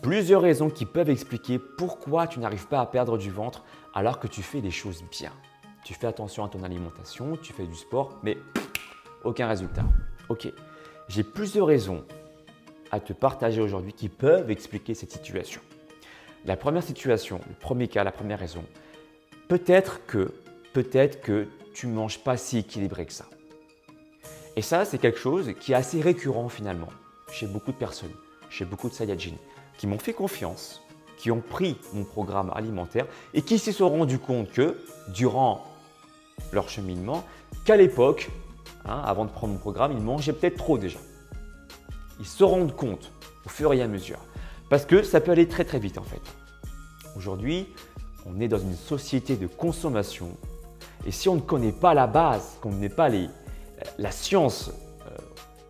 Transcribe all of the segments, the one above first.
plusieurs raisons qui peuvent expliquer pourquoi tu n'arrives pas à perdre du ventre alors que tu fais les choses bien. Tu fais attention à ton alimentation, tu fais du sport, mais aucun résultat. Ok, j'ai plusieurs raisons à te partager aujourd'hui qui peuvent expliquer cette situation. La première situation, le premier cas, la première raison, peut-être que tu ne manges pas si équilibré que ça. Et ça, c'est quelque chose qui est assez récurrent finalement chez beaucoup de personnes, chez beaucoup de Saiyajins, qui m'ont fait confiance, qui ont pris mon programme alimentaire et qui se sont rendus compte que durant leur cheminement, qu'à l'époque, avant de prendre mon programme, ils mangeaient peut-être trop déjà. Ils se rendent compte au fur et à mesure parce que ça peut aller très très vite en fait. Aujourd'hui, on est dans une société de consommation et si on ne connaît pas la base, qu'on ne connaît pas la science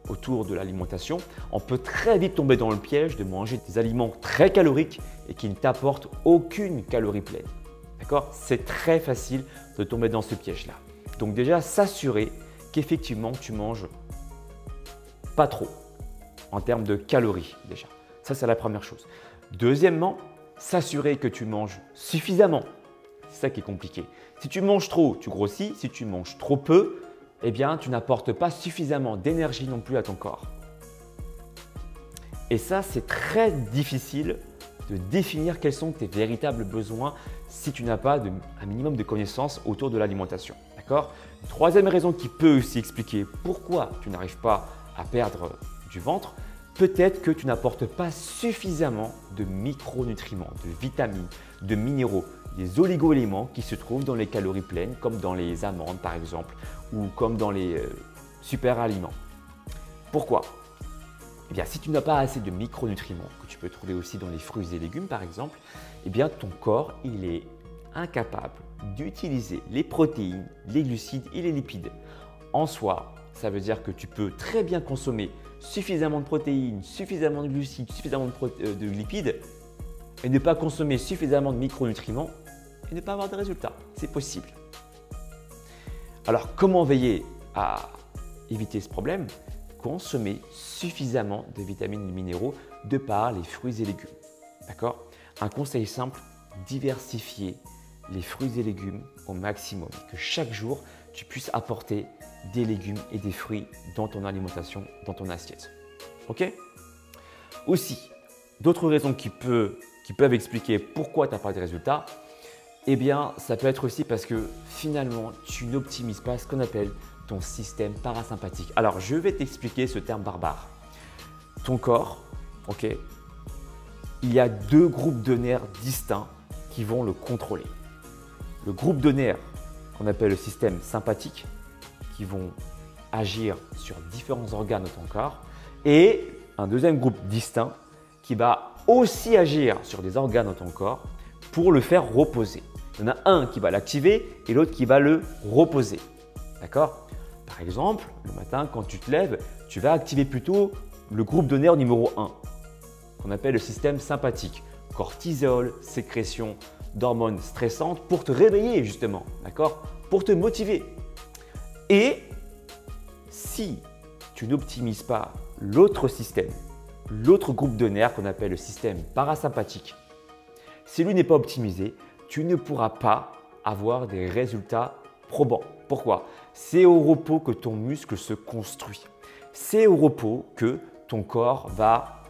autour de l'alimentation, on peut très vite tomber dans le piège de manger des aliments très caloriques et qui ne t'apportent aucune calorie pleine. D'accord? C'est très facile de tomber dans ce piège-là. Donc déjà, s'assurer qu'effectivement, tu manges pas trop en termes de calories déjà. Ça, c'est la première chose. Deuxièmement, s'assurer que tu manges suffisamment. C'est ça qui est compliqué. Si tu manges trop, tu grossis. Si tu manges trop peu, eh bien, tu n'apportes pas suffisamment d'énergie non plus à ton corps. Et ça, c'est très difficile de définir quels sont tes véritables besoins si tu n'as pas un minimum de connaissances autour de l'alimentation. D'accord ? Troisième raison qui peut aussi expliquer pourquoi tu n'arrives pas à perdre du ventre, peut-être que tu n'apportes pas suffisamment de micronutriments, de vitamines, de minéraux, des oligo-éléments qui se trouvent dans les calories pleines, comme dans les amandes par exemple, ou comme dans les super aliments. Pourquoi? Eh bien, si tu n'as pas assez de micronutriments, que tu peux trouver aussi dans les fruits et légumes par exemple, eh bien ton corps il est incapable d'utiliser les protéines, les glucides et les lipides. En soi, ça veut dire que tu peux très bien consommer suffisamment de protéines, suffisamment de glucides, suffisamment de lipides et ne pas consommer suffisamment de micronutriments et ne pas avoir de résultats. C'est possible. Alors, comment veiller à éviter ce problème? Consommer suffisamment de vitamines et minéraux de par les fruits et légumes. D'accord? Un conseil simple, diversifier les fruits et légumes au maximum. Que chaque jour, tu puisses apporter des légumes et des fruits dans ton alimentation, dans ton assiette. Ok? Aussi, d'autres raisons qui peuvent expliquer pourquoi tu n'as pas de résultats, eh bien, ça peut être aussi parce que finalement, tu n'optimises pas ce qu'on appelle ton système parasympathique. Alors, je vais t'expliquer ce terme barbare. Ton corps, ok, il y a deux groupes de nerfs distincts qui vont le contrôler. Le groupe de nerfs qu'on appelle le système sympathique, qui vont agir sur différents organes de ton corps, et un deuxième groupe distinct qui va aussi agir sur des organes de ton corps pour le faire reposer. Il y en a un qui va l'activer et l'autre qui va le reposer. D'accord? Par exemple, le matin, quand tu te lèves, tu vas activer plutôt le groupe de nerfs numéro 1, qu'on appelle le système sympathique. Cortisol, sécrétion d'hormones stressantes pour te réveiller justement, d'accord? Pour te motiver. Et si tu n'optimises pas l'autre système, l'autre groupe de nerfs qu'on appelle le système parasympathique, si lui n'est pas optimisé, tu ne pourras pas avoir des résultats probants. Pourquoi? C'est au repos que ton muscle se construit. C'est au repos que ton corps va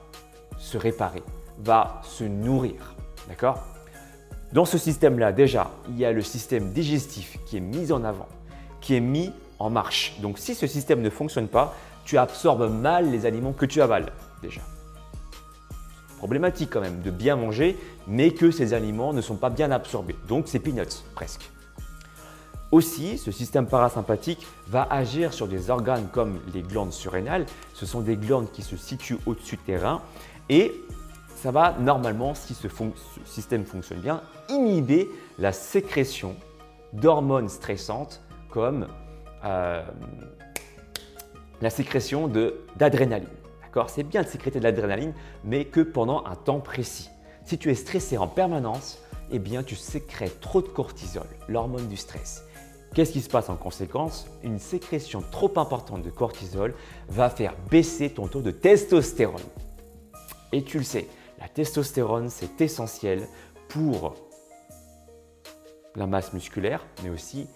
se réparer, va se nourrir. D'accord? Dans ce système-là, déjà, il y a le système digestif qui est mis en avant, qui est mis en marche. Donc, si ce système ne fonctionne pas, tu absorbes mal les aliments que tu avales déjà. Problématique quand même de bien manger, mais que ces aliments ne sont pas bien absorbés. Donc, c'est peanuts presque. Aussi, ce système parasympathique va agir sur des organes comme les glandes surrénales. Ce sont des glandes qui se situent au-dessus des reins et ça va normalement, si ce système fonctionne bien, inhiber la sécrétion d'hormones stressantes comme la sécrétion d'adrénaline. C'est bien de sécréter de l'adrénaline, mais que pendant un temps précis. Si tu es stressé en permanence, eh bien, tu sécrètes trop de cortisol, l'hormone du stress. Qu'est-ce qui se passe en conséquence? Une sécrétion trop importante de cortisol va faire baisser ton taux de testostérone. Et tu le sais, La testostérone, c'est essentiel pour la masse musculaire, mais aussi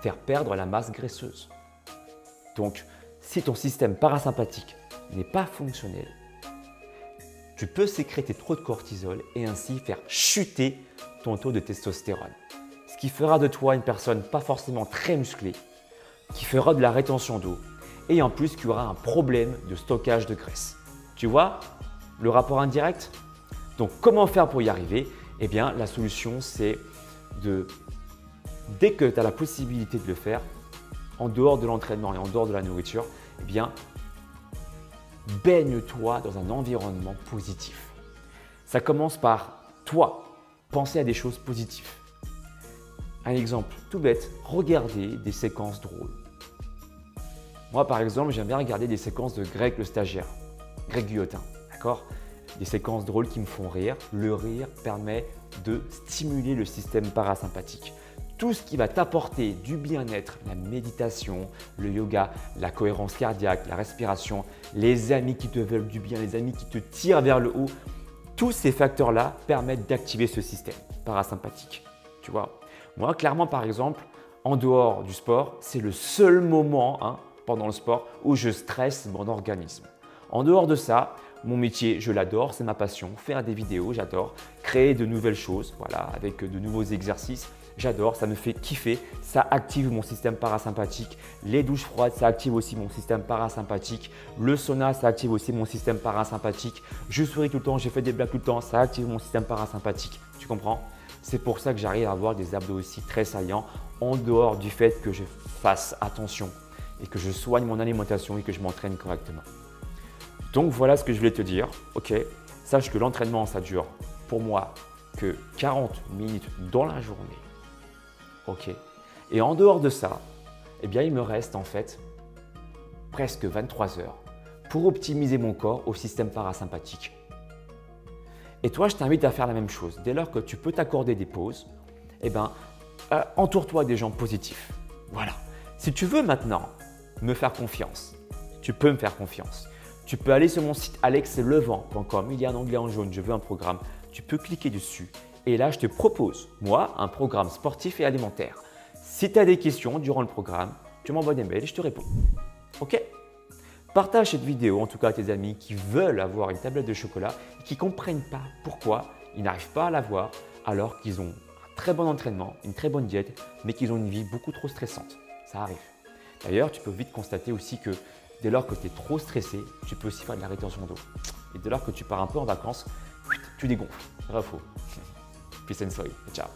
faire perdre la masse graisseuse. Donc, si ton système parasympathique n'est pas fonctionnel, tu peux sécréter trop de cortisol et ainsi faire chuter ton taux de testostérone. Ce qui fera de toi une personne pas forcément très musclée, qui fera de la rétention d'eau et en plus qui aura un problème de stockage de graisse. Tu vois le rapport indirect? Donc, comment faire pour y arriver? Eh bien, la solution, c'est dès que tu as la possibilité de le faire, en dehors de l'entraînement et en dehors de la nourriture, eh bien, baigne-toi dans un environnement positif. Ça commence par toi, penser à des choses positives. Un exemple tout bête, regarder des séquences drôles. Moi, par exemple, j'aime bien regarder des séquences de Greg le stagiaire, Greg Guillotin, d'accord? Des séquences drôles qui me font rire. Le rire permet de stimuler le système parasympathique. Tout ce qui va t'apporter du bien-être, la méditation, le yoga, la cohérence cardiaque, la respiration, les amis qui te veulent du bien, les amis qui te tirent vers le haut, tous ces facteurs-là permettent d'activer ce système parasympathique. Tu vois, moi, clairement, par exemple, en dehors du sport, c'est le seul moment pendant le sport où je stresse mon organisme. En dehors de ça, mon métier, je l'adore, c'est ma passion. Faire des vidéos, j'adore. Créer de nouvelles choses, voilà, avec de nouveaux exercices, j'adore, ça me fait kiffer. Ça active mon système parasympathique. Les douches froides, ça active aussi mon système parasympathique. Le sauna, ça active aussi mon système parasympathique. Je souris tout le temps, j'ai fait des blagues tout le temps, ça active mon système parasympathique. Tu comprends? C'est pour ça que j'arrive à avoir des abdos aussi très saillants en dehors du fait que je fasse attention et que je soigne mon alimentation et que je m'entraîne correctement. Donc voilà ce que je voulais te dire. Ok, sache que l'entraînement, ça dure pour moi que 40 minutes dans la journée. Ok. Et en dehors de ça, eh bien, il me reste en fait presque 23 heures pour optimiser mon corps au système parasympathique. Et toi, je t'invite à faire la même chose. Dès lors que tu peux t'accorder des pauses, eh bien, entoure-toi des gens positifs. Voilà. Si tu veux maintenant me faire confiance, tu peux me faire confiance. Tu peux aller sur mon site alexlevent.com, il y a un onglet en jaune, je veux un programme. Tu peux cliquer dessus et là, je te propose, moi, un programme sportif et alimentaire. Si tu as des questions durant le programme, tu m'envoies des mails et je te réponds. Ok? Partage cette vidéo en tout cas à tes amis qui veulent avoir une tablette de chocolat et qui ne comprennent pas pourquoi ils n'arrivent pas à l'avoir alors qu'ils ont un très bon entraînement, une très bonne diète, mais qu'ils ont une vie beaucoup trop stressante. Ça arrive. D'ailleurs, tu peux vite constater aussi que dès lors que tu es trop stressé, tu peux aussi faire de la rétention d'eau. Et dès lors que tu pars un peu en vacances, tu dégonfles. Vrai ou faux? Peace and soy. Ciao.